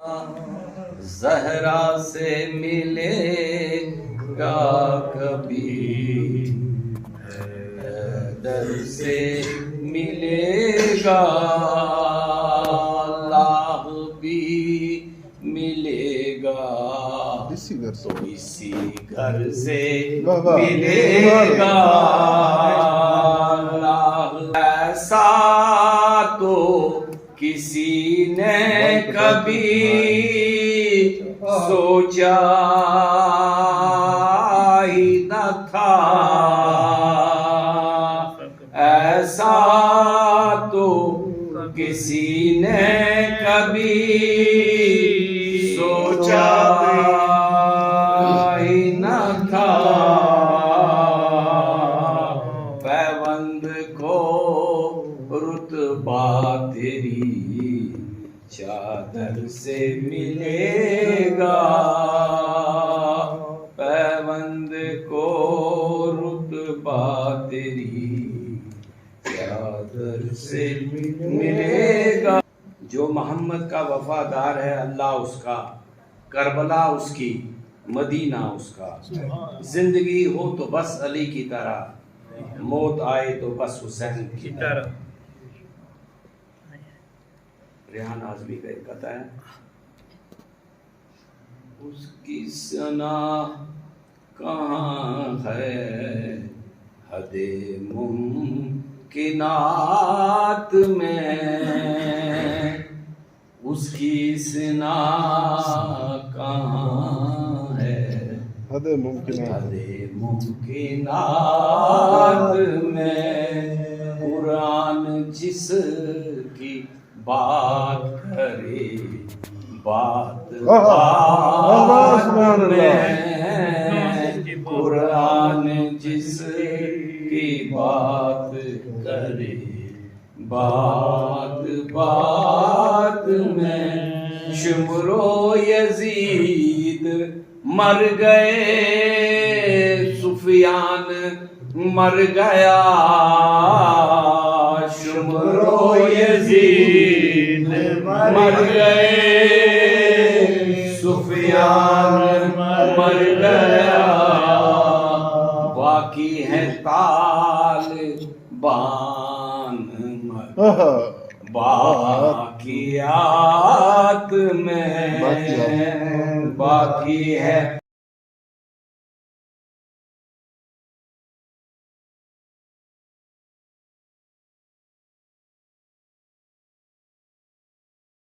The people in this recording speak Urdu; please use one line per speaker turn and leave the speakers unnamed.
زہرا سے ملے گا کبھی، حیدر سے ملے گا، اللہ بھی ملے گا، تو اسی گھر سے ملے گا اللہ۔ ایسا تو کسی نے کبھی سوچا ہی نہ تھا، ایسا تو کسی نے کبھی سوچا ہی نہ تھا، پیوند کو رتبہ تیری چادر سے ملے گا، پیوند کو رتبہ تیری چادر سے ملے گا۔ جو محمد کا وفادار ہے اللہ اس کا، کربلا اس کی، مدینہ اس کا، زندگی ہو تو بس علی کی طرح، موت آئے تو بس حسین کی طرح۔ ریحان اعظمی کا ایک قطعہ ہے، اس کی ثنا کہاں ہے حد ممکنات میں، اس کی ثنا کہاں ہے حد ممکنات میں، قرآن جس کی بات کرے بات میں، قرآن جس کی بات کرے بات میں، شمر و یزید مر گئے، سفیان مر گیا، شمر و یزید مر گئے، سفیان مر گیا، باقی ہے طالبان باقیات میں، باقی ہے